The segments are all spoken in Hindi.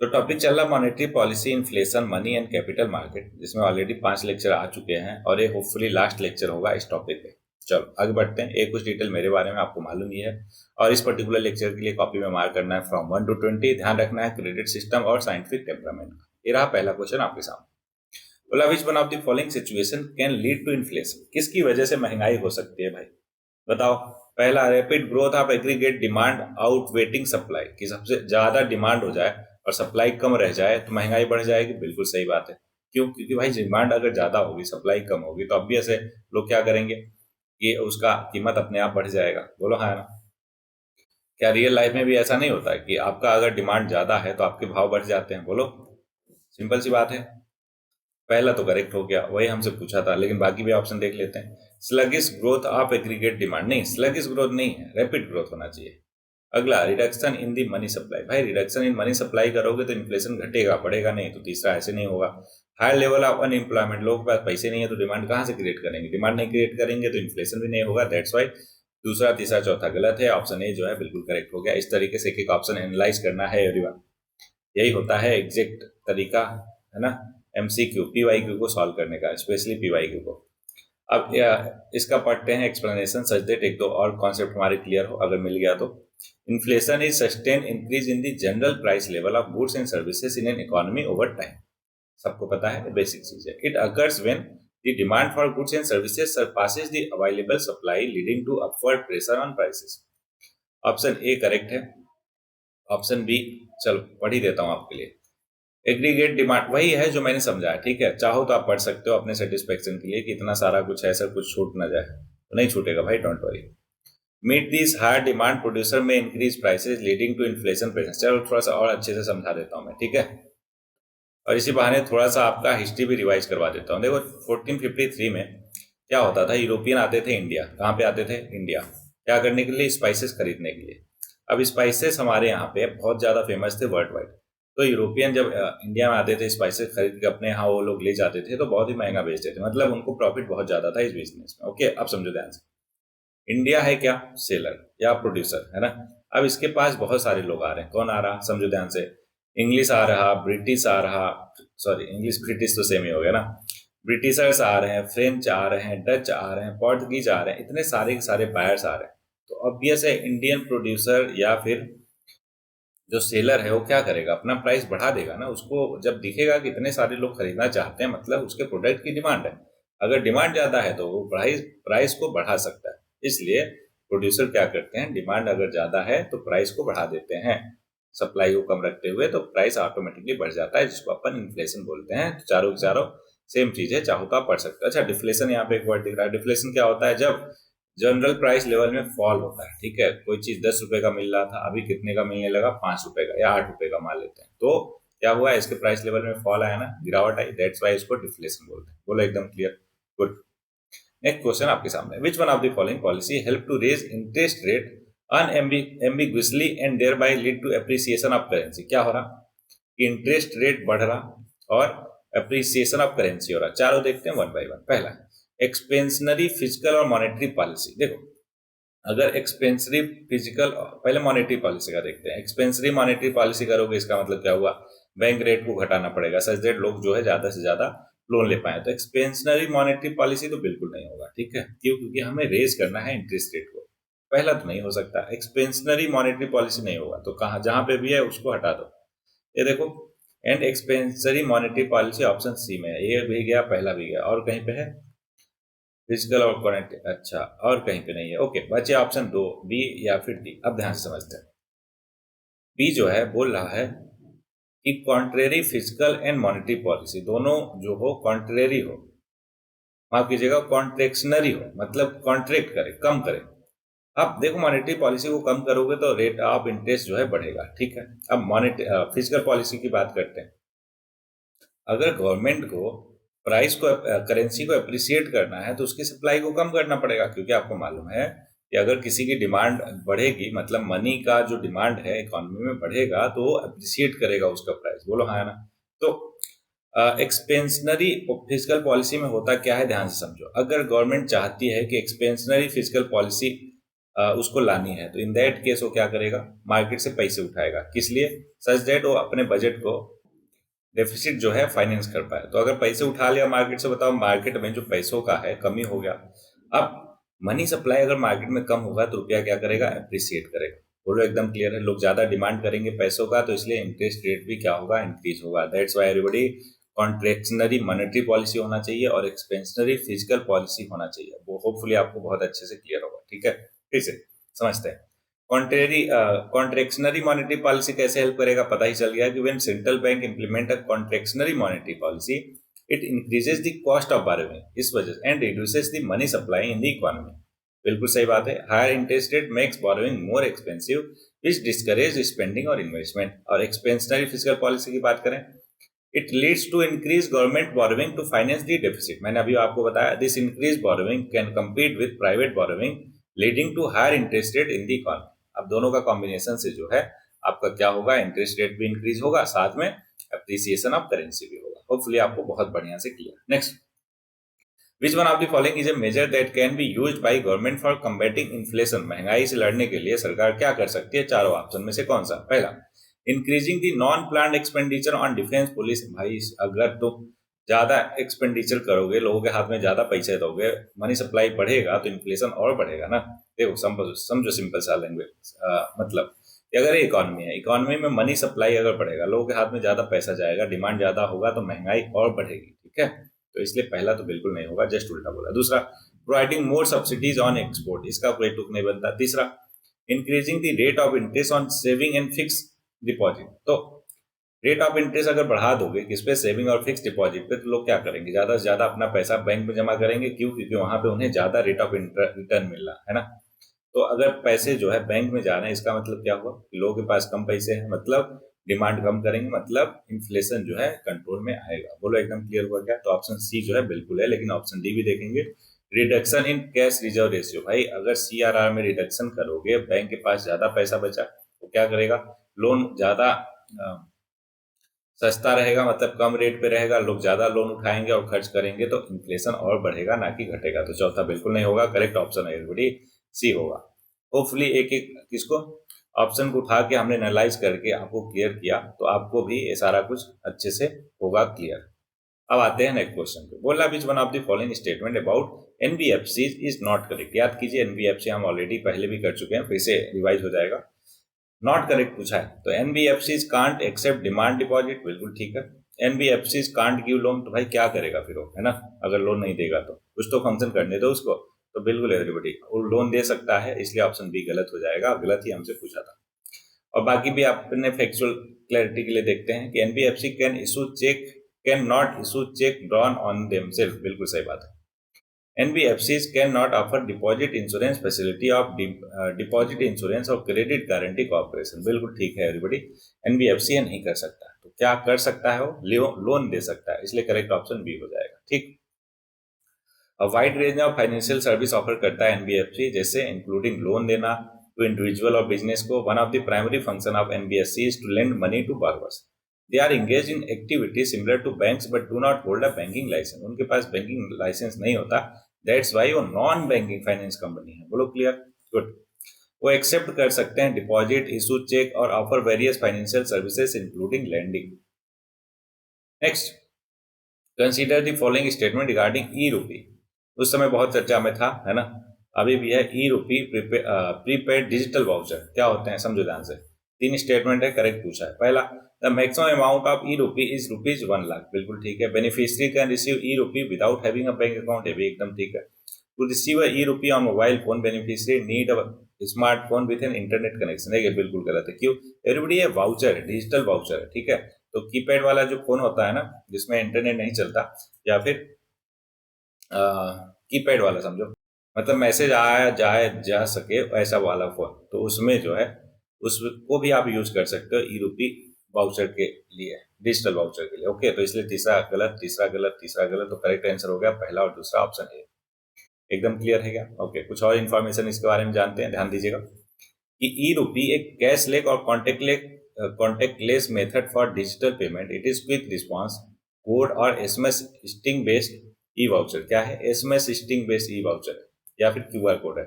तो टॉपिक चल रहा monetary policy, inflation, money and capital market, जिसमें ऑलरेडी 5 लेक्चर आ चुके हैं और ये होपफुली लास्ट लेक्चर होगा इस टॉपिक पे। चलो आगे बढ़ते हैं। एक कुछ डिटेल मेरे बारे में आपको मालूम ही है और इस पर्टिकुलर लेक्चर के लिए कॉपी में मार्क करना है फ्रॉम 1 to 20। ध्यान रखना है क्रेडिट सिस्टम और साइंटिफिक टेम्परामेंट का। ये रहा पहला क्वेश्चन आपके सामने। बोला which one of the following situation can lead to inflation. किसकी वजह से महंगाई हो सकती है भाई, बताओ। पहला, rapid growth of aggregate demand outweighing supply, कि सबसे ज्यादा डिमांड हो जाए और सप्लाई कम रह जाए तो महंगाई बढ़ जाएगी। बिल्कुल सही बात है। क्यों? क्योंकि भाई डिमांड अगर ज्यादा होगी, सप्लाई कम होगी, तो ऑब्वियस है लोग क्या करेंगे कि उसका कीमत अपने आप बढ़ जाएगा। बोलो हाँ ना। क्या रियल लाइफ में भी ऐसा नहीं होता है कि आपका अगर डिमांड ज्यादा है तो आपके भाव बढ़ जाते हैं? बोलो, सिंपल सी बात है। पहला तो करेक्ट हो गया, वही हमसे पूछा था, लेकिन बाकी भी ऑप्शन देख लेते हैं। Sluggish growth of aggregate demand, नहीं, स्लगिश ग्रोथ नहीं है, रैपिड ग्रोथ होना चाहिए। अगला, reduction in the money supply. भाई रिडक्शन इन मनी सप्लाई करोगे तो इन्फ्लेशन घटेगा, बढ़ेगा नहीं। तो तीसरा ऐसे नहीं होगा। हाई लेवल ऑफ अनएम्प्लॉयमेंट, लोगों के पास पैसे नहीं है तो डिमांड कहाँ से क्रिएट करेंगे? डिमांड नहीं क्रिएट करेंगे तो इन्फ्लेशन भी नहीं होगा। दैट्स वाई दूसरा, तीसरा, चौथा गलत है। ऑप्शन ए जो है बिल्कुल करेक्ट हो गया। इस तरीके से एक एक ऑप्शन एनालाइज करना है एवरीवन। यही होता है एग्जैक्ट तरीका, है ना, एमसीक्यू पीवाईक्यू को सॉल्व करने का, स्पेशली पीवाईक्यू को। अब इसका पढ़ते हैं एक्सप्लेनेशन सच दैट एक दो और कॉन्सेप्ट हमारे क्लियर हो, अगर मिल गया तो। Inflation is sustain increase in the general price level of goods and services in an economy over time. सबको पता है, बेसिक चीज है। It occurs when the demand for goods and services surpasses the available supply leading to upward pressure on prices. Option A correct है। ऑप्शन बी, चलो पढ़ ही देता हूं आपके लिए। एग्रीगेट डिमांड वही है जो मैंने समझाया, ठीक है। चाहो तो आप पढ़ सकते हो अपने सेटिस्फेक्शन के लिए कि इतना सारा कुछ है, ऐसा कुछ छूट ना जाए, तो नहीं छूटेगा भाई, don't worry. Meet this higher demand producer में increase prices leading to inflation pressure. चलो थोड़ा सा और अच्छे से समझा देता हूं मैं, ठीक है। और इसी बहाने थोड़ा सा आपका हिस्ट्री भी रिवाइज करवा देता हूँ। देखो 1453 में क्या होता था, यूरोपियन आते थे इंडिया। कहाँ पे आते थे? इंडिया। क्या करने के लिए? स्पाइसेस खरीदने के लिए। अब स्पाइसेस हमारे यहाँ पे बहुत ज्यादा फेमस थे वर्ल्ड वाइड। तो यूरोपियन जब इंडिया में आते थे, स्पाइसेस खरीद के अपने यहाँ वो लोग ले जाते थे, तो बहुत ही महंगा बेचते थे। मतलब उनको प्रॉफिट बहुत ज्यादा था इस बिजनेस में। ओके, अब समझो ध्यान से। इंडिया है क्या? सेलर या प्रोड्यूसर, है ना। अब इसके पास बहुत सारे लोग आ रहे हैं। कौन आ रहा? समझो ध्यान से। इंग्लिश आ रहा, ब्रिटिश आ रहा, सॉरी इंग्लिश ब्रिटिश तो सेम ही हो गया ना। ब्रिटिशर्स आ रहे हैं, फ्रेंच आ रहे हैं, डच आ रहे हैं, पोर्टुगीज आ रहे हैं, इतने सारे के सारे बायर्स आ रहे हैं। तो ऑब्वियस है इंडियन प्रोड्यूसर या फिर जो सेलर है वो क्या करेगा? अपना प्राइस बढ़ा देगा ना। उसको जब दिखेगा कि इतने सारे लोग खरीदना चाहते हैं, मतलब उसके प्रोडक्ट की डिमांड है। अगर डिमांड ज्यादा है तो वो प्राइस प्राइस को बढ़ा सकता है। इसलिए प्रोड्यूसर क्या करते हैं, डिमांड अगर ज्यादा है तो प्राइस को बढ़ा देते हैं, सप्लाई को कम रखते हुए। तो प्राइस ऑटोमेटिकली बढ़ जाता है, जिसको अपन इन्फ्लेशन बोलते हैं। तो चारों के चारों सेम चीज है, चाहो तो आप पढ़ सकते हो। अच्छा, डिफ्लेशन यहाँ पे एक वर्ड दिख रहा है। डिफ्लेशन क्या होता है? जब जनरल प्राइस लेवल में फॉल होता है, ठीक है। कोई चीज 10 रुपए का मिल रहा था, अभी कितने का मिलने लगा? 5 रुपए का या 8 रुपए का मान लेते हैं। तो क्या हुआ? इसके प्राइस लेवल में फॉल आया ना, गिरावट आई। दैट्स वाई इसको डिफ्लेशन बोलते हैं। बोलो एकदम क्लियर? गुड। नेक्स्ट क्वेश्चन आपके सामने। Which one of the following policy help to raise interest rate unambiguously and thereby lead to appreciation of currency? क्या हो रहा? इंटरेस्ट रेट बढ़ रहा और एप्रिसिएशन ऑफ करेंसी हो रहा। चारों देखते हैं वन बाय वन। पहला, एक्सपेंशनरी फिजिकल और मॉनेटरी पॉलिसी। देखो, अगर एक्सपेंसरी फिजिकल, पहले मॉनेटरी पॉलिसी का देखते हैं। एक्सपेंसरी मॉनेटरी पॉलिसी करोगे, इसका मतलब क्या हुआ? बैंक रेट को घटाना पड़ेगा सच दैट लोग जो है ज्यादा से ज्यादा लोन ले पाए। तो एक्सपेंशनरी मॉनेटरी पॉलिसी तो बिल्कुल नहीं होगा, ठीक है। क्यों? क्योंकि हमें रेज करना है इंटरेस्ट रेट को। पहला तो नहीं हो सकता, एक्सपेंशनरी मॉनेटरी पॉलिसी नहीं होगा। तो कहा जहां पे भी है उसको हटा दो। ये देखो, and expansionary monetary policy option C में है। ये भी गया, पहला भी गया, और कहीं पे है? फिजिकल और कनेक्ट, अच्छा, और कहीं पे नहीं है। ओके, बचे ऑप्शन दो, बी या फिर डी। अब ध्यान से समझते हैं। बी जो है बोल रहा है कि contrary physical and monetary policy दोनों जो हो कॉन्ट्रेरी हो, माफ कीजिएगा कॉन्ट्रेक्शनरी हो, मतलब कॉन्ट्रैक्ट करे, कम करे। अब देखो, मॉनेटरी पॉलिसी को कम करोगे तो रेट ऑफ इंटरेस्ट जो है बढ़ेगा, ठीक है। अब मॉनेटरी फिजिकल पॉलिसी की बात करते हैं। अगर गवर्नमेंट को प्राइस को, करेंसी को अप्रिसिएट करना है तो उसकी सप्लाई को कम करना पड़ेगा। क्योंकि आपको मालूम है कि अगर किसी की डिमांड बढ़ेगी, मतलब मनी का जो डिमांड है इकोनॉमी में बढ़ेगा, तो वो अप्रिसिएट करेगा उसका प्राइस। बोलो हाँ ना। तो एक्सपेंशनरी फिजिकल पॉलिसी में होता क्या है, ध्यान से समझो। अगर गवर्नमेंट चाहती है कि एक्सपेंशनरी फिजिकल पॉलिसी उसको लानी है, तो इन दैट केस वो क्या करेगा, मार्केट से पैसे उठाएगा। किस लिए, सच दैट वो अपने बजट को डेफिसिट जो है फाइनेंस कर पाए। तो अगर पैसे उठा लिया मार्केट से, बताओ मार्केट में जो पैसों का है कमी हो गया। अब मनी सप्लाई अगर मार्केट में कम होगा तो रुपया क्या करेगा, अप्रिसिएट करेगा। बोलो एकदम क्लियर है, लोग ज्यादा डिमांड करेंगे पैसों का, तो इसलिए इंटरेस्ट रेट भी क्या होगा, इंक्रीज होगा। That's why everybody contractionary monetary policy होना चाहिए और एक्सपेंशनरी फिजिकल पॉलिसी होना चाहिए। वो होपफुली आपको बहुत अच्छे से क्लियर होगा। ठीक है, फिर से समझते हैं। कॉन्ट्रेक्शनरी मॉनेटरी पॉलिसी कैसे हेल्प करेगा, पता ही चल गया कि when central bank implement a contractionary monetary policy it increases the cost of borrowing, इस वजह से, and reduces the money supply in the economy. बिल्कुल सही बात है। Higher interest rate makes borrowing more expensive which discourage spending और इन्वेस्टमेंट। और एक्सपेंशनरी फिजिकल पॉलिसी की बात करें, it leads to increase government borrowing to finance the deficit. मैंने अभी आपको बताया, this increase borrowing can compete with private borrowing leading to higher interest rate in the economy. अब दोनों का कॉम्बिनेशन से जो है आपका क्या होगा, इंटरेस्ट रेट भी इंक्रीज होगा, साथ में अप्रिसिएशन ऑफ करेंसी भी होगा। होपफुली आपको बहुत बढ़िया से clear. Next, which one of the following is a measure that can be used by government for combating inflation. महंगाई से लड़ने के लिए सरकार क्या कर सकती है, चारों ऑप्शन में से कौन सा। पहला, increasing the non planned expenditure on defence police. भाई अगर तुम ज्यादा एक्सपेंडिचर करोगे, लोगों के हाथ में ज्यादा पैसे दोगे, मनी सप्लाई बढ़ेगा तो इन्फ्लेशन और बढ़ेगा ना। देखो समझो सिंपल सा लैंग्वेज, मतलब अगर इकोनॉमी है, इकोनॉमी में मनी सप्लाई अगर बढ़ेगा, लोगों के हाथ में ज्यादा पैसा जाएगा, डिमांड ज्यादा होगा, तो महंगाई और बढ़ेगी। ठीक है, तो इसलिए पहला तो बिल्कुल नहीं होगा, जस्ट उल्टा बोला। दूसरा, providing more subsidies on export, इसका कोई तुक नहीं बनता। तीसरा, increasing the rate of interest on saving and fix deposit. तो रेट ऑफ इंटरेस्ट अगर बढ़ा दोगे किस पे, सेविंग और फिक्स डिपॉजिट पे, तो लोग क्या करेंगे, ज्यादा से ज्यादा अपना पैसा बैंक में जमा करेंगे। क्यों, क्योंकि वहां पे उन्हें ज्यादा रेट ऑफ रिटर्न मिल रहा है ना। तो अगर पैसे जो है बैंक में जा रहे हैं, इसका मतलब क्या हुआ, लोगों के पास कम पैसे हैं, मतलब डिमांड कम करेंगे, मतलब इन्फ्लेशन जो है कंट्रोल में आएगा। बोलो एकदम क्लियर हुआ क्या। तो ऑप्शन सी जो है बिल्कुल है, लेकिन ऑप्शन डी भी देखेंगे। Reduction in cash reserve ratio, भाई अगर सीआरआर में रिडक्शन करोगे, बैंक के पास ज्यादा पैसा बचा तो क्या करेगा, लोन ज्यादा सस्ता रहेगा, मतलब कम रेट पे रहेगा, लोग ज्यादा लोन उठाएंगे और खर्च करेंगे, तो इन्फ्लेशन और बढ़ेगा ना कि घटेगा। तो चौथा बिल्कुल नहीं होगा, करेक्ट ऑप्शन है एवरीबॉडी सी होगा। होपफुली एक एक किसको ऑप्शन को उठा के हमने एनालाइज करके आपको क्लियर किया, तो आपको भी ये सारा कुछ अच्छे से होगा क्लियर। अब आते हैं नेक्स्ट क्वेश्चन पे। बोला which one of the following statement about NBFC is not correct. याद कीजिए, एनबीएफसी हम ऑलरेडी पहले भी कर चुके हैं, फिर से रिवाइज हो जाएगा। नॉट करेक्ट पूछा है, तो NBFC can't accept demand deposit, बिल्कुल ठीक है। एनबीएफसी कांट गिव लोन, तो भाई क्या करेगा फिर वो, है ना, अगर लोन नहीं देगा तो कुछ तो फंक्शन करने दो उसको। तो बिल्कुल एवरीबॉडी वो लोन दे सकता है, इसलिए ऑप्शन बी गलत हो जाएगा, गलत ही हमसे पूछा था। और बाकी भी आपने फैक्चुअल क्लैरिटी के लिए देखते हैं कि NBFC can not issue cheque drawn on themselves, बिल्कुल सही बात है। NBFCs cannot offer deposit insurance facility of deposit insurance और credit guarantee cooperation, बिल्कुल ठीक है एवरीबॉडी। NBFC नहीं कर सकता, तो क्या कर सकता है वो, लोन दे सकता है, इसलिए करेक्ट ऑप्शन बी हो जाएगा। ठीक, wide range of financial service offer करता है एनबीएफसी, जैसे इंक्लूडिंग लोन देना टू इंडिविजुअल और बिजनेस को। One of the primary function of NBFC is to lend money to borrowers. They are engage in activity similar to banks but do not hold a banking license. उनके पास बैंकिंग लाइसेंस नहीं होता, दैट्स वाई वो नॉन बैंकिंग फाइनेंस कंपनी है। बोलो क्लियर, गुड। वो एक्सेप्ट कर सकते हैं डिपॉजिट, इशू चेक और offer various financial services including lending. Next, consider the following statement regarding e rupee. उस समय बहुत चर्चा में था, है ना, अभी भी है। ई रूपी प्रीपेड डिजिटल वाउचर क्या होते हैं, समझो ध्यान से। तीन स्टेटमेंट है, करेक्ट पूछा है। पहला, द मैक्सिमम अमाउंट ऑफ ई रूपी इज रुपीज 1 लाख, बिल्कुल ठीक है। बेनिफिशियरी कैन रिसीव ई रूपी without having a bank account, ये भी एकदम ठीक है। टू रिसीव ई रूपी on mobile phone, beneficiary need a smartphone with an internet connection, है बिल्कुल गलत है। क्यों, एवरीबडी ये वाउचर है, डिजिटल वाउचर है, ठीक है। तो कीपैड वाला जो फोन होता है ना, जिसमें इंटरनेट नहीं चलता, या फिर कीपैड वाला समझो, मतलब मैसेज आया जाए जा सके ऐसा वाला फोन, तो उसमें जो है उसको भी आप यूज कर सकते हो ई रूपी वाउचर के लिए, डिजिटल वाउचर के लिए। ओके, तो इसलिए तीसरा गलत, तीसरा गलत, तीसरा गलत, तो करेक्ट आंसर हो गया पहला और दूसरा ऑप्शन है। एकदम क्लियर है क्या। ओके, कुछ और इन्फॉर्मेशन इसके बारे में जानते हैं, ध्यान दीजिएगा कि ई रूपी एक कैशलेस और contactless method for digital payment. It is quick response code और SMS string based e voucher. क्या है, SMS string based e voucher या फिर क्यूआर कोड है।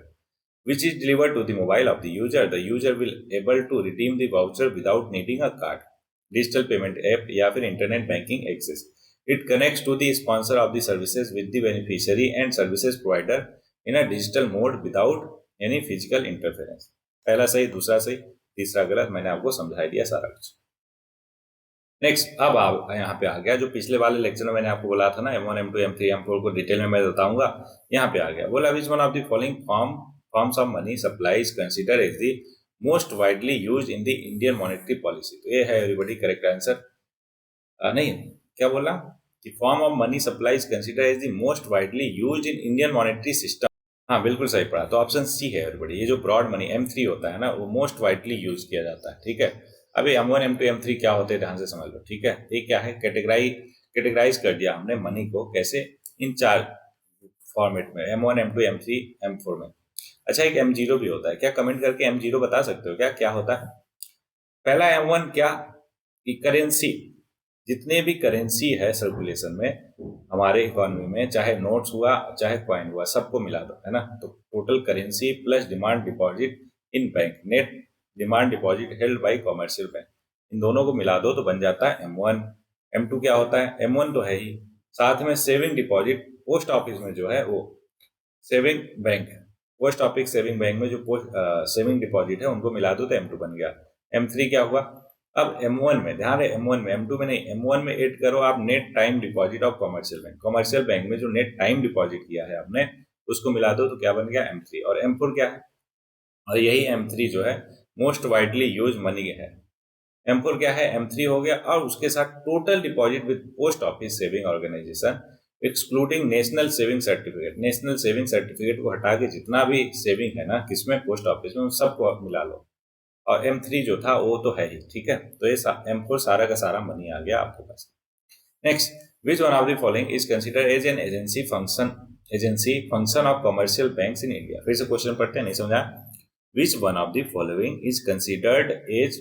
which is delivered to the mobile of the user. The user will able to redeem the voucher without needing a card, digital payment app या फिर internet banking access. It connects to the sponsor of the services with the beneficiary and services provider in a digital mode without any physical interference. पहला सही, दूसरा सही, तीसरा गलत. मैंने आपको समझा दिया सारा कुछ. नेक्स्ट, अब आप यहाँ पे आ गया जो पिछले वाले लेक्चर में मैंने आपको बोला था ना, M1, M2, M3, M4 को डिटेल में मैं बताऊंगा. यहाँ पे आ गया, बोला which one of the following forms of money supply is consider as the most widely use in the Indian monetary policy. तो ये है एवरीबॉडी करेक्ट आंसर. नहीं, क्या बोला कि form of money supply is consider as the most widely use in Indian monetary system. हाँ, बिल्कुल सही पढ़ा. तो ऑप्शन सी है एवरीबॉडी. ये जो ब्रॉड मनी M3 होता है ना, वो मोस्ट वाइडली यूज किया जाता है. ठीक है, अभी M1, M2, M3 क्या होते हैं ध्यान से समझ लो. ठीक है, ये क्या है, कैटेगराइज कर दिया हमने मनी को. कैसे? इन 4 फॉर्मेट में, M1, M2, M3, M4 में. अच्छा, एक M0 भी होता है. क्या कमेंट करके M0 बता सकते हो क्या होता है? पहला M1 क्या, कि करेंसी, जितने भी करेंसी है सर्कुलेशन में हमारे इकोनॉमी में, चाहे नोट्स हुआ चाहे कॉइन हुआ, सबको मिला दो, है ना. तो total currency plus demand deposit in bank, net demand deposit held by commercial bank, इन दोनों को मिला दो तो बन जाता है M1. M2 क्या होता है? M1 तो है ही, साथ में सेविंग डिपॉजिट पोस्ट ऑफिस में जो है वो saving bank, post office saving bank में जो सेविंग डिपॉजिट है उनको मिला दो तो M2 बन गया. M3 क्या हुआ? अब M1 में ध्यान है, M1 में, M2 में नहीं, M1 में ऐड करो आप net time deposit of commercial bank. Commercial bank में जो नेट टाइम डिपॉजिट किया है आपने उसको मिला दो तो क्या बन गया? M3. और M4 क्या है? और यही M3 जो है मोस्ट वाइडली यूज मनी है. M4 क्या है? M3 हो गया. और उसके साथ total deposit with post office saving organisation excluding national saving certificate. National saving certificate को हटा के जितना भी सेविंग है ना किसमें, पोस्ट ऑफिस में, उन सबको मिला लो. और M3 जो था वो तो है ही. ठीक है, तो ये M4 सारा का सारा मनी आ गया आपके पास. Next, which one of the following is consider as an agency function of commercial banks in India. फिर से क्वेश्चन पढ़ते हैं, नहीं समझा. Which one of the following is considered as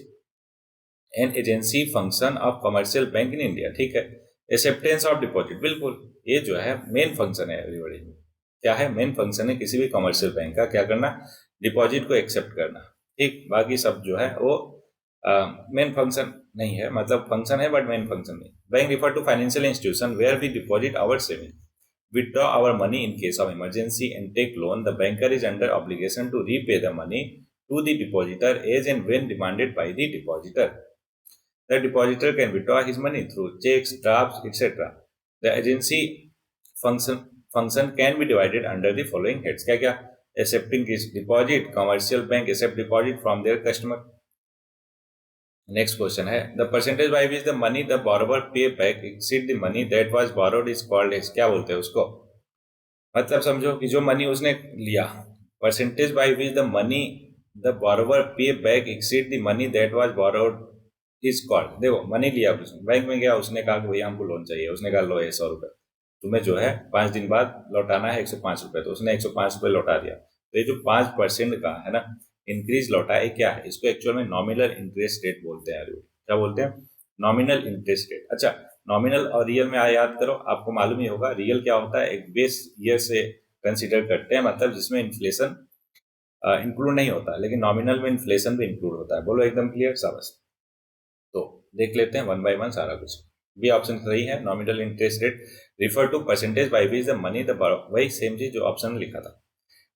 an agency function of commercial bank in India. ठीक है, एक्सेप्टेंस ऑफ डिपॉजिट, बिल्कुल ये जो है मेन फंक्शन है एवरीबॉडी. क्या है? मेन फंक्शन है किसी भी कमर्शियल बैंक का, क्या करना? डिपॉजिट को एक्सेप्ट करना. ठीक, बाकी सब जो है वो मेन फंक्शन नहीं है, मतलब फंक्शन है बट मेन फंक्शन नहीं. Bank refer to financial institution where we deposit our saving, withdraw our money in case of emergency and take loan. The banker is under obligation to repay the money to the depositor as and when demanded by the depositor. The depositor can withdraw his money through checks, drafts, etc. The agency function can be divided under the following heads. क्या क्या? Accepting his deposit, commercial bank accept deposit from their customer. Next question है, the percentage by which the money the borrower pay back exceed the money that was borrowed is called as. क्या बोलते हैं उसको? मतलब समझो कि जो मनी उसने लिया, percentage by which the money the borrower pay back exceed the money that was borrowed is called. देखो, मनी लिया उसने, बैंक में गया, उसने कहा कि भैया हमको लोन चाहिए. उसने कहा लो ये 100 रुपये तुम्हें जो है 5 दिन बाद लौटाना है 105 रुपये. तो उसने 105 रुपये लौटा दिया. तो ये जो 5% का है ना इंक्रीज लौटा है, क्या है? इसको एक्चुअल में नॉमिनल इंटरेस्ट रेट बोलते हैं. क्या बोलते हैं? Nominal interest rate. अच्छा, नॉमिनल और रियल में याद करो, आपको मालूम ही होगा रियल क्या होता है. एक बेस ईयर से कंसीडर करते हैं, मतलब जिसमें इन्फ्लेशन इंक्लूड नहीं होता, लेकिन नॉमिनल में इन्फ्लेशन भी इंक्लूड होता है. बोलो एकदम क्लियर शाबाश. तो देख लेते हैं 1 by 1 सारा कुछ. बी ऑप्शन सही है. Nominal interest rate refer to percentage by which the money the, वही सेम चीज जो ऑप्शन में लिखा था.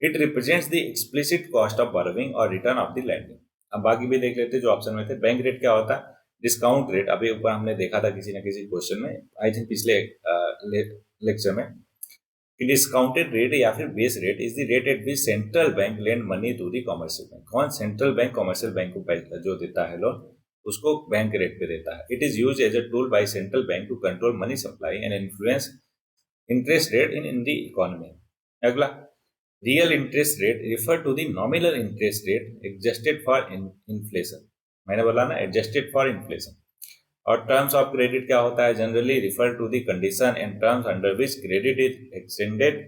It represents the explicit cost of borrowing और रिटर्न ऑफ द लैंडिंग. अब बाकी भी देख लेते हैं जो ऑप्शन में थे. बैंक रेट क्या होता है? Discount rate. अभी ऊपर हमने देखा था किसी न किसी क्वेश्चन में, आई थिंक पिछले लेक्चर में, कि डिस्काउंटेड रेट या फिर base rate is the rate at which central bank lend money to the commercial bank. कौन? सेंट्रल बैंक कॉमर्शियल बैंक को जो देता है लोन, उसको बैंक रेट पे देता है. It is use as a tool by central bank to control money supply and influence interest rate in the economy. अगला, real interest rate refer to the nominal interest rate adjusted for inflation. मैंने बोला ना, एडजस्टेड फॉर इन्फ्लेशन. और टर्म्स ऑफ क्रेडिट क्या होता है? Generally refer to the condition and terms under which credit is extended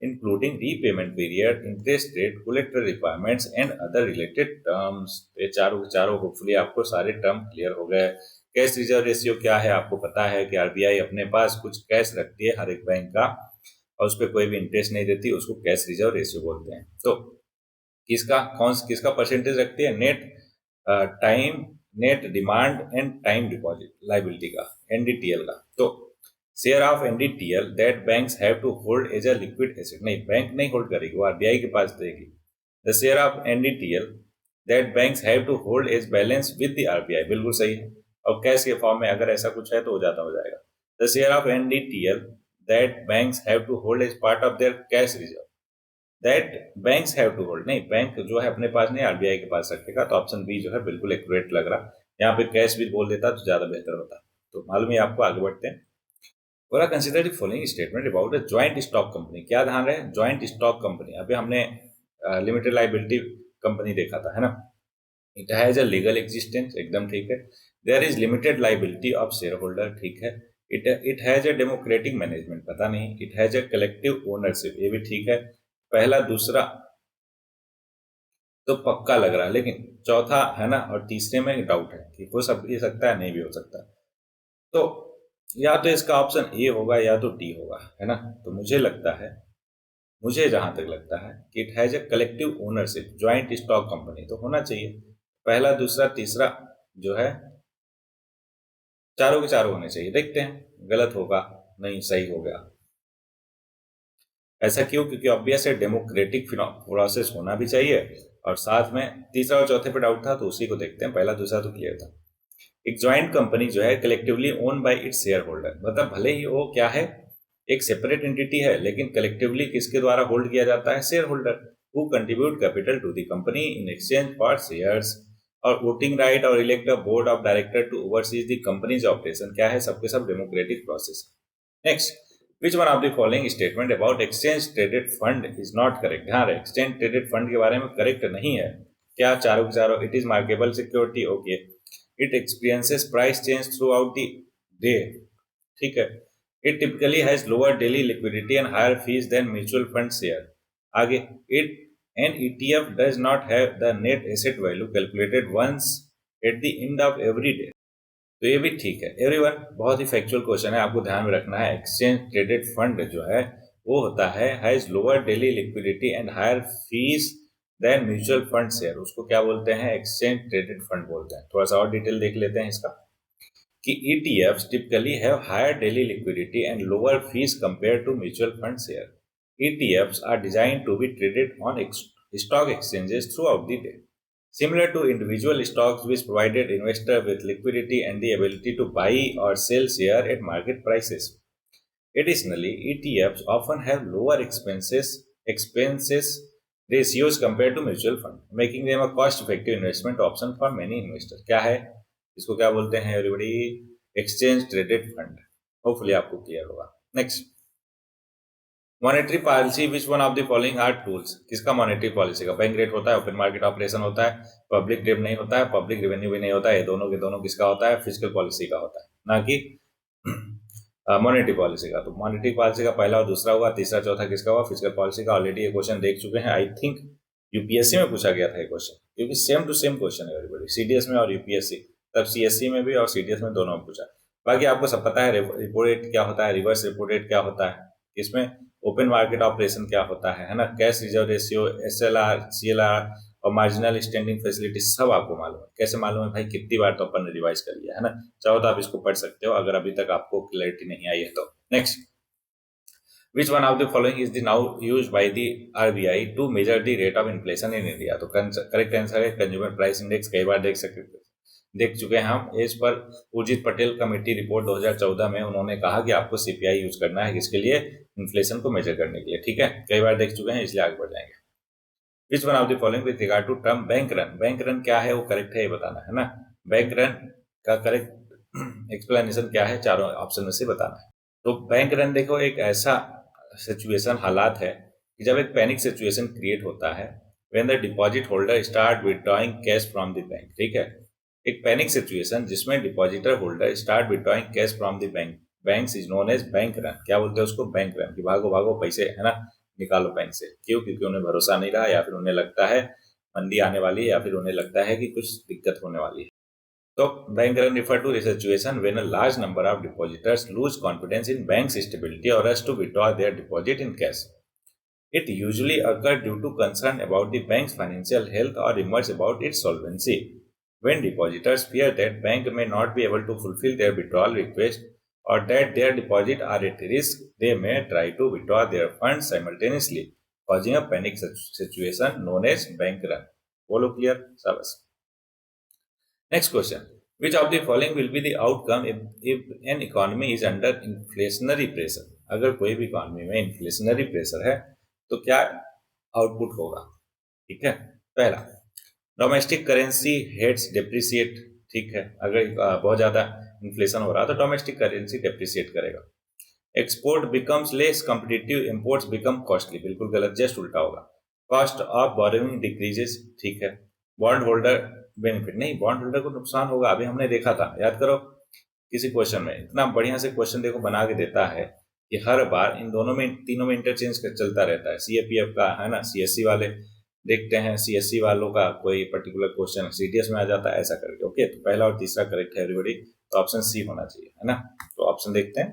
including repayment period, interest rate, collateral requirements and other related terms. ये चारों होपफुली आपको सारे टर्म क्लियर हो गए. कैश रिजर्व रेशियो क्या है? आपको पता है कि आरबीआई अपने पास कुछ कैश रखती है हर एक बैंक का, और उस पर कोई भी इंटरेस्ट नहीं देती, उसको कैश रिजर्व रेशियो बोलते हैं. तो किसका परसेंटेज रखती है? Time net demand and time deposit liability का, एनडीटीएल का। तो share of NDTL that banks have to hold as a liquid asset, नहीं बैंक नहीं होल्ड करेगी, वो आरबीआई के पास देगी। The share of NDTL that banks have to hold as balance with the RBI, बिल्कुल सही है। और कैश के फॉर्म में अगर ऐसा कुछ है तो ज़्यादा हो जाएगा। The share of NDTL that banks have to hold as part of their cash reserve, that banks have to hold, नहीं बैंक जो है अपने पास नहीं आरबीआई के पास रखेगा। तो ऑप्शन बी जो है बिल्कुल एक्यूरेट लग रहा। यहाँ पे कैश भी बोल देता तो ज्यादा बेहतर होता। तो मालूम है आपको, आगे बढ़ते हैं। पूरा consider the following statement about a joint stock company. क्या ध्यान रहे? Joint stock company. अभी हमने लिमिटेड लाइबिलिटी कंपनी देखा था, है ना। It has a legal existence, एकदम ठीक है। There is limited liability of share holder, ठीक है। It has a democratic management, पता नहीं। It has a collective ownership, ये भी ठीक है। पहला दूसरा तो पक्का लग रहा है, लेकिन चौथा है ना, और तीसरे में डाउट है कि हो सकता है, नहीं भी हो सकता। तो या तो इसका ऑप्शन ए होगा या तो डी होगा, है ना। तो मुझे जहां तक लगता है कि it has a collective ownership, joint stock company तो होना चाहिए। पहला दूसरा तीसरा जो है चारों के चारों होने चाहिए। देखते हैं गलत होगा, नहीं सही हो गया। ऐसा क्यों? क्योंकि ऑब्वियस है डेमोक्रेटिक प्रोसेस होना भी चाहिए, और साथ में तीसरा और चौथे पे डाउट था तो उसी को देखते हैं। पहला दूसरा तो क्लियर था। एक ज्वाइंट कंपनी जो है collectively own by its share holder, मतलब भले ही वो क्या है, एक सेपरेट एंटिटी है, लेकिन कलेक्टिवली किसके द्वारा होल्ड किया जाता है? Share holder, who contribute capital to the company in exchange for shares, और वोटिंग राइट और elect a board of director to oversees the company's operation. क्या है? सबके सब democratic process. Next, which one of the following statement about exchange traded fund is not correct? ध्यान रहे, एक्सचेंज ट्रेडेड फंड के बारे में करेक्ट नहीं है। क्या? चारों के चारों। It is marketable security, okay. It experiences price change throughout the day, ठीक है। It typically has lower daily liquidity and higher fees than mutual fund share. आगे, it an ETF does not have the net asset value calculated once at the end of every day. तो ये भी ठीक है। एवरीवन, बहुत ही फैक्चुअल क्वेश्चन है, आपको ध्यान में रखना है। एक्सचेंज ट्रेडेड फंड जो है वो होता है has lower daily liquidity and higher fees than mutual fund share, उसको क्या बोलते हैं? एक्सचेंज ट्रेडेड फंड बोलते हैं। थोड़ा सा और डिटेल देख लेते हैं इसका, कि ETFs typically have higher daily liquidity and lower fees compared to mutual fund share. ETFs are designed to be traded on stock exchanges throughout the day, similar to individual stocks, which provided investor with liquidity and the ability to buy or sell share at market prices. Additionally, ETFs often have lower expenses ratios compared to mutual fund, making them a cost-effective investment option for many investors. क्या है इसको? क्या बोलते हैं everybody? Exchange traded fund. Hopefully आपको क्लियर होगा। Next, monetary policy, which one of the following are tools? किसका मॉनेटरी पॉलिसी का? बैंक रेट होता है, ओपन मार्केट ऑपरेशन होता है, पब्लिक डेब्ट नहीं होता है, पब्लिक रेवेन्यू भी नहीं होता है। ये दोनों के दोनों किसका होता है? फिजिकल पॉलिसी का होता है, ना कि मॉनेटरी पॉलिसी का। तो मॉनेटरी पॉलिसी का पहला और दूसरा हुआ, तीसरा चौथा किसका हुआ? फिजिकल पॉलिसी का। ऑलरेडी ये क्वेश्चन देख चुके हैं, आई थिंक यूपीएससी में पूछा गया था ये क्वेश्चन, क्योंकि सेम टू सेम क्वेश्चन है एवरीबॉडी, सीडीएस में और यूपीएससी, तब सीएससी में भी और सीडीएस में दोनों में पूछा। बाकी आपको सब पता है रिपो रेट क्या होता है, रिवर्स रिपो रेट क्या होता है, इसमें ओपन मार्केट ऑपरेशन क्या होता है ना, cash reserve ratio, SLR, CLR और मार्जिनल स्टैंडिंग फैसिलिटी सब आपको मालूम है। कैसे मालूम है भाई? कितनी बार तो अपन ने रिवाइज कर लिया है ना। चाहो तो आप इसको पढ़ सकते हो अगर अभी तक आपको क्लैरिटी नहीं आई है तो। Next, Which one of the following is the now used by the RBI to measure the rate of inflation in India? तो करेक्ट आंसर है कंज्यूमर प्राइस इंडेक्स। कई बार देख चुके हैं हम। इस पर उर्जित पटेल कमेटी रिपोर्ट 2014 में उन्होंने कहा कि आपको सीपीआई यूज करना है, किसके लिए? इन्फ्लेशन को मेजर करने के लिए, ठीक है। कई बार देख चुके हैं, इसलिए आगे बढ़ जाएंगे। Which one of the following with regard to term bank run? Bank run क्या है, वो करेक्ट है, ये बताना है ना। बैंक रन का करेक्ट एक्सप्लेनेशन क्या है? चारों ऑप्शन में से बताना है। तो बैंक रन देखो, एक ऐसा सिचुएशन, हालात है कि जब एक पैनिक सिचुएशन क्रिएट होता है, when the deposit holder start withdrawing cash from the bank, ठीक है। एक पैनिक सिचुएशन जिसमें depositor holder start withdrawing cash from the bank is known as bank run. क्या बोलते हैं उसको? Bank run. कि भागो भागो पैसे, है ना, निकालो बैंक से। क्यों? क्योंकि उन्हें भरोसा नहीं रहा, या फिर उन्हें लगता है मंदी आने वाली है, या फिर उन्हें लगता है कि कुछ दिक्कत होने वाली है। तो bank run refer to the situation when a large number of depositors lose confidence in bank's stability or rush to withdraw their deposit in cash. It usually occurs due to concern about the bank's financial health or rumors about its solvency. When depositors fear that bank may not be able to fulfill their withdrawal request or that their deposit are at risk, they may try to withdraw their funds simultaneously, causing a panic situation known as bank run. Follow clear? Sabas. Next question. Which of the following will be the outcome if an economy is under inflationary pressure? अगर कोई भी इकोनॉमी में इन्फ्लेशनरी प्रेशर है तो क्या आउटपुट होगा? ठीक है, पहला, डोमेस्टिक करेंसी हेड्स डेप्रिसिएट. ठीक है, अगर बहुत ज्यादा इन्फ्लेशन हो रहा तो डोमेस्टिक करेंसी डेप्रिसिएट करेगा. Export becomes less competitive, imports become costly. बिल्कुल गलत, जस्ट उल्टा होगा. Cost of borrowing decreases. ठीक है. बॉन्ड होल्डर बेनिफिट नहीं, बॉन्ड होल्डर को नुकसान होगा. अभी हमने देखा था, याद करो किसी क्वेश्चन में, इतना बढ़िया से क्वेश्चन देखो बना के देता है कि हर बार इन दोनों में, तीनों में इंटरचेंज चलता रहता है. सीएपीएफ का है ना, सीएससी वाले देखते हैं, सीएससी वालों का कोई पर्टिकुलर क्वेश्चन सीडीएस में आ जाता है, ऐसा करके. ओके, तो पहला और तीसरा करेक्ट है एवरीबॉडी, तो ऑप्शन सी होना चाहिए, है ना. तो ऑप्शन देखते हैं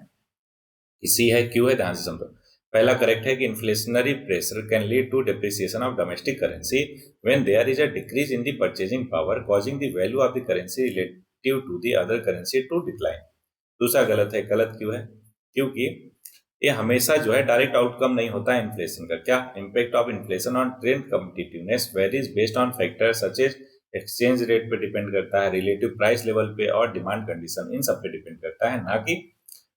कि सी है, क्यू है, ध्यान से समझो. पहला करेक्ट है कि inflationary pressure can lead to depreciation of domestic currency when there is a decrease in the purchasing power causing the value of the currency relative to the other currency to decline. दूसरा गलत है. गलत क्यों है? क्योंकि ये हमेशा जो है डायरेक्ट आउटकम नहीं होता है इन्फ्लेशन का. क्या? Impact of inflation on trade competitiveness varies based on factor such as exchange rate पे डिपेंड करता है, रिलेटिव प्राइस लेवल पे और डिमांड कंडीशन, इन सब पे डिपेंड करता है, ना कि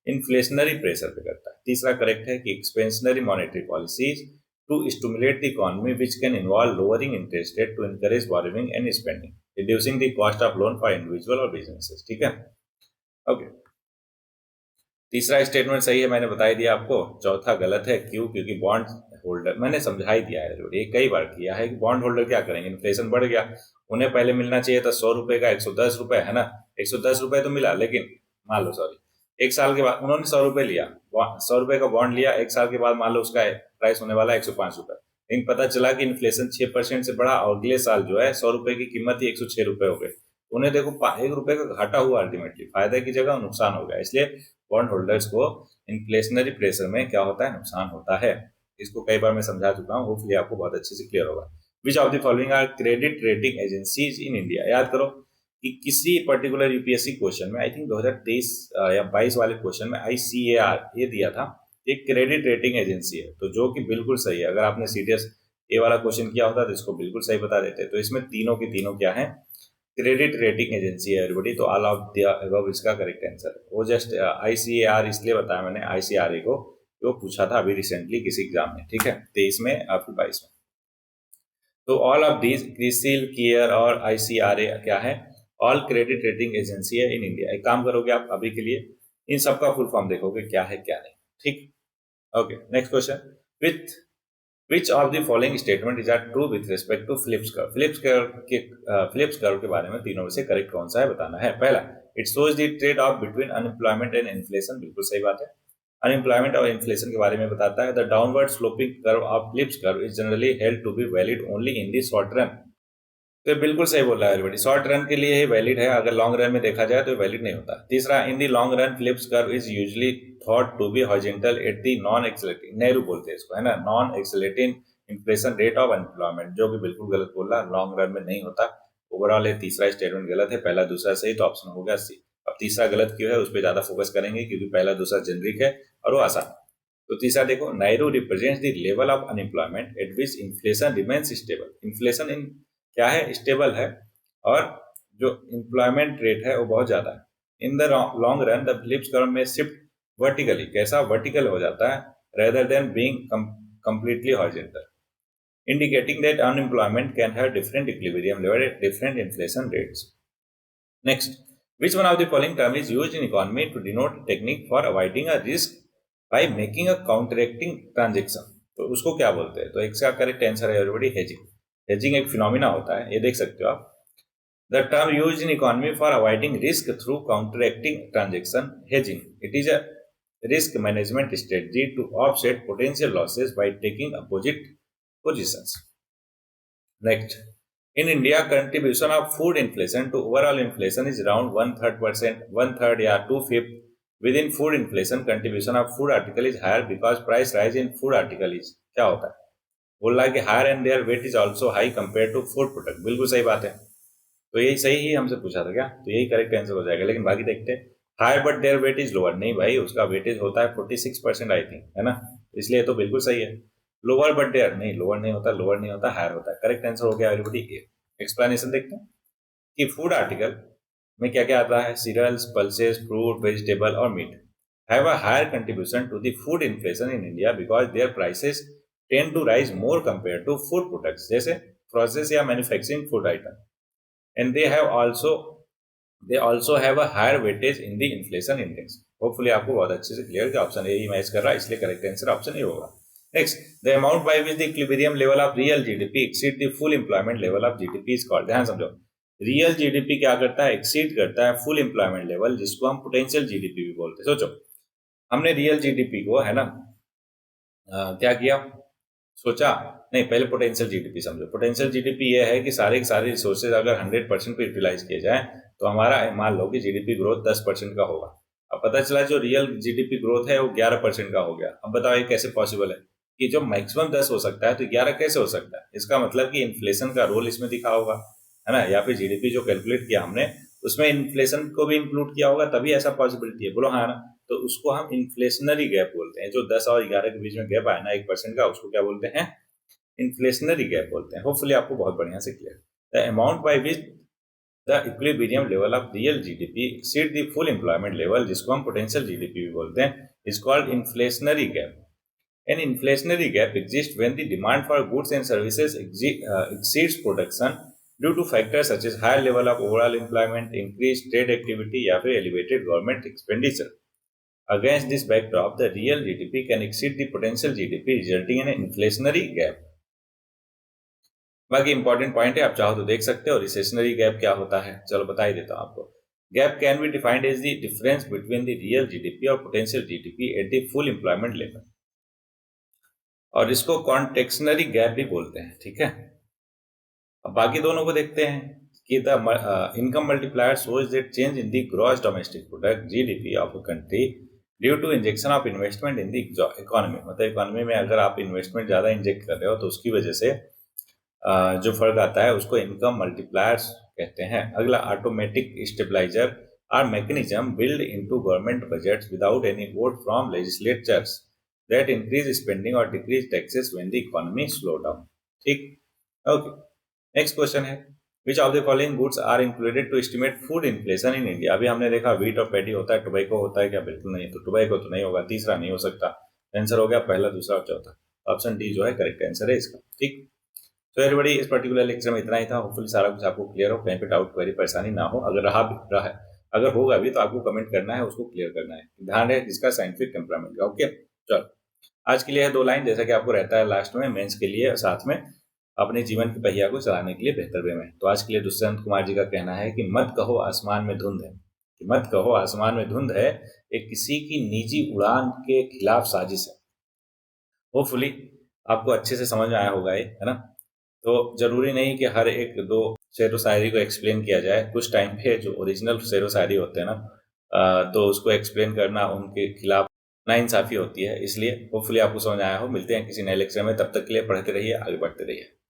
इन्फ्लेशनरी प्रेशर पे करता है. तीसरा करेक्ट है कि expansionary monetary policies to stimulate the economy which can involve lowering interest rate to encourage borrowing and spending, reducing the cost of loan for individual और बिजनेसेस. ठीक है, ओके. तीसरा स्टेटमेंट सही है, मैंने बता ही दिया आपको. चौथा गलत है. क्यों? क्योंकि बॉन्ड होल्डर, मैंने समझा ही दिया है, ये कई बार किया है कि बॉन्ड होल्डर क्या करेंगे, इन्फ्लेशन बढ़ गया, उन्हें पहले मिलना चाहिए था 100 रुपए का 110 रुपए, है ना. 110 रुपए तो मिला, लेकिन मान लो सॉरी, एक साल के बाद उन्होंने 100 रुपए लिया, 100 रुपए का बॉन्ड लिया, एक साल के बाद मान लो उसका प्राइस होने वाला है 105 रुपए, लेकिन पता चला कि इन्फ्लेशन 6% से बढ़ा और अगले साल जो है 100 रुपए की कीमत ही 106 रुपए हो गई. उन्हें देखो 1 रुपए का घाटा हुआ, अल्टीमेटली फायदे की जगह नुकसान हो गया. इसलिए बॉन्ड होल्डर्स को इन्फ्लेशनरी प्रेशर में क्या होता है, नुकसान होता है. इसको कई बार मैं समझा चुका हूँ, होपफुली आपको बहुत अच्छे से क्लियर होगा. Which of the following are credit rating agencies in India? याद करो कि किसी पर्टिकुलर यूपीएससी क्वेश्चन में, आई थिंक 2023 या 22 वाले क्वेश्चन में ICAR ये दिया था, एक क्रेडिट रेटिंग एजेंसी है, तो जो कि बिल्कुल सही है. अगर आपने सीडीएस ए वाला क्वेश्चन किया होता तो इसको बिल्कुल सही बता देते. तो इसमें तीनों की तीनों क्या है, क्रेडिट रेटिंग एजेंसी है एवरीबॉडी. तो ऑल ऑफ द अबव इसका करेक्ट आंसर है. वो जस्ट ICAR इसलिए बताया मैंने, ICRA को, जो पूछा था अभी रिसेंटली किसी एग्जाम में. ठीक है, 23 में या फिर 22 में. तो all of these, CRISIL, care और ICRA क्या है, ऑल क्रेडिट रेटिंग एजेंसी है इन इंडिया. एक काम करोगे आप अभी के लिए, इन सबका फुल फॉर्म देखोगे क्या है क्या नहीं. ठीक, okay. Next question. With Which of the following statement is true with respect to Phillips curve? Phillips curve के बारे में तीनों में से करेक्ट कौन सा है बताना है. पहला, it shows the trade off between unemployment and inflation. बिल्कुल सही बात है. अनएम्प्लॉयमेंट और इन्फ्लेशन के बारे में बताता है. The downward sloping curve of Phillips curve is generally held to be valid only in the short run. तो बिल्कुल सही बोल रहा है एवरीबॉडी, शॉर्ट रन के लिए ही वैलिड है, अगर लॉन्ग रन में देखा जाए तो वैलिड नहीं होता. तीसरा, in the long run Phillips curve is usually thought to be horizontal at the non accelerating, NAIRU बोलते हैं इसको, है ना, non accelerating inflation rate of unemployment, जो कि बिल्कुल गलत बोल रहा है, लॉन्ग रन में नहीं होता. ओवरऑल ये तीसरा स्टेटमेंट गलत है, पहला दूसरा सही, तो ऑप्शन हो गया सी. अब तीसरा गलत क्यों है उस पर ज्यादा फोकस करेंगे, क्योंकि पहला दूसरा जेनरिक है और वो आसान. तो तीसरा देखो, Nehru represents the level of unemployment eight which inflation remains stable. Inflation in क्या है, स्टेबल है, और जो एम्प्लॉयमेंट रेट है वो बहुत ज्यादा है. In the long run the Phillips curve में शिफ्ट वर्टिकली, कैसा वर्टिकल हो जाता है, rather than being completely horizontal, indicating that unemployment can have different equilibrium level at different inflation rates. Next, which one of the following term is used in economy to denote a technique for avoiding a risk by making a counteracting transaction? तो उसको क्या बोलते हैं? तो इसका करेक्ट आंसर है एवरीबॉडी हेजिंग. हेजिंग एक फिनोमिना होता है, ये देख सकते हो आप. The term used in economy for avoiding risk through counteracting transaction, hedging. It is a risk management strategy to offset potential losses by taking opposite positions. Next, in India, contribution of food inflation to overall inflation is around 1/3%, 1/3 या 2/5. Within food inflation, contribution of food article is higher because price rise in food article is क्या होता है? बोल रहा है कि higher and their weight is also high compare to food product. बिल्कुल सही बात है, तो यही सही ही हमसे पूछा था क्या, तो यही करेक्ट आंसर हो जाएगा। लेकिन बाकी देखते हैं, higher but their weight is lower, नहीं भाई उसका वेटेज होता है 46% आई थिंक, है ना, इसलिए तो बिल्कुल सही है। लोअर बट देयर, नहीं लोअर नहीं होता, लोअर नहीं होता, हायर होता है। करेक्ट आंसर हो गया एवरीबॉडी। एक्सप्लेनेशन देखते हैं कि फूड आर्टिकल में क्या क्या आता है, सीरियल्स, पल्सेस, फ्रूट, वेजिटेबल और meet have a higher contribution to the food inflation in India because their prices tend to rise more compared to food products जैसे processed या manufacturing food item, and they also have a higher weightage in the inflation index. Hopefully आपको बहुत अच्छे से क्लियर कि ऑप्शन ए ही मैच कर रहा है, इसलिए करेक्ट आंसर ऑप्शन ए होगा। Next, the amount by which the equilibrium level of real GDP exceed the full employment level of GDP is called. ध्यान समझो, रियल जीडीपी क्या करता है, एक्सीड करता है फुल एम्प्लॉयमेंट लेवल, जिसको हम पोटेंशियल जीडीपी भी बोलते हैं। सोचो, हमने रियल जीडीपी को, है ना, क्या किया, सोचा नहीं, पहले पोटेंशियल जीडीपी समझो। पोटेंशियल जीडीपी ये है कि सारे के सारे रिसोर्सेज अगर 100% पे यूटिलाइज किए जाए तो हमारा मान लो कि जीडीपी ग्रोथ 10% का होगा। अब पता चला जो रियल जीडीपी ग्रोथ है वो 11% का हो गया। अब बताओ ये कैसे पॉसिबल है कि जो मैक्सिमम 10 हो सकता है तो 11 कैसे हो सकता है? इसका मतलब कि इन्फ्लेशन का रोल इसमें दिखा होगा, है ना, या फिर जीडीपी जो कैलकुलेट किया हमने उसमें इन्फ्लेशन को भी इंक्लूड किया होगा, तभी ऐसा पॉसिबिलिटी है। बोलो हाँ ना, तो उसको हम इन्फ्लेशनरी गैप बोलते हैं। जो 10 और 11 के बीच में गैप आया ना 1% का, उसको क्या बोलते हैं, इन्फ्लेशनरी गैप बोलते हैं। होपफुली आपको बहुत बढ़िया से clear. The amount by which the equilibrium level of real GDP exceed the full employment level, जिसको हम पोटेंशियल जीडीपी भी बोलते हैं, is called inflationary gap. An inflationary gap exists when the demand for goods and services exceeds production due to factors such as higher level of overall employment, increased trade activity या फिर elevated government expenditure. Against this backdrop, the real GDP can exceed the potential GDP, resulting in an inflationary gap. बाकी इंपॉर्टेंट पॉइंट है, आप चाहो तो देख सकते हो। रिसेशनरी गैप क्या होता है, चलो बता ही देता हूं आपको। Gap can be defined as the difference between the real GDP और potential GDP at the full employment level, और इसको कॉन्टेक्शनरी गैप भी बोलते हैं, ठीक है। अब बाकी दोनों को देखते हैं कि the income multiplier shows that change in the gross domestic product GDP of a country due to injection of investment in the economy. मतलब इकोनॉमी में अगर आप इन्वेस्टमेंट ज़्यादा इंजेक्ट कर रहे हो तो उसकी वजह से जो फर्क आता है उसको इनकम मल्टीप्लायर्स कहते हैं। अगला, automatic stabiliser are mechanism build into government budgets without any vote from legislatures that increase spending or decrease taxes when the economy slow down. ठीक, ओके। नेक्स्ट क्वेश्चन है, which of the following goods are included to estimate food inflation in India? अभी हमने देखा व्हीट और पैडी होता है, टोबैको होता है क्या? बिल्कुल नहीं, तो टोबैको तो नहीं होगा, तीसरा नहीं हो सकता। आंसर हो गया पहला, दूसरा और चौथा। ऑप्शन डी जो है करेक्ट आंसर है इसका। ठीक, तो एवरीबॉडी इस पर्टिकुलर लेक्चर में इतना ही था। होपफुली सारा कुछ आपको क्लियर हो, कहीं पे डाउट क्वेरी परेशानी ना हो। अगर रहा है, अगर होगा भी तो आपको कमेंट करना है, उसको क्लियर करना है। ध्यान है जिसका साइंटिफिक टेम्परामेंट का। ओके, चलो आज के लिए है 2 लाइन, जैसा कि आपको रहता है लास्ट में मेंस के लिए, साथ में अपने जीवन की पहिया को चलाने के लिए बेहतर वे में। तो आज के लिए दुष्यंत कुमार जी का कहना है कि मत कहो आसमान में धुंध है, कि मत कहो आसमान में धुंध है, एक किसी की निजी उड़ान के खिलाफ साजिश है। होपफुली आपको अच्छे से समझ में आया होगा ये, है ना। तो जरूरी नहीं कि हर एक 2 शेर व शायरी को एक्सप्लेन किया जाए। कुछ टाइम पे जो ओरिजिनल शेर व शायरी होते हैं ना, तो उसको एक्सप्लेन करना उनके खिलाफ नाइंसाफी होती है। इसलिए होपफुली आपको समझ आया हो। मिलते हैं किसी नए लेक्चर में, तब तक के लिए पढ़ते रहिए, आगे बढ़ते रहिए।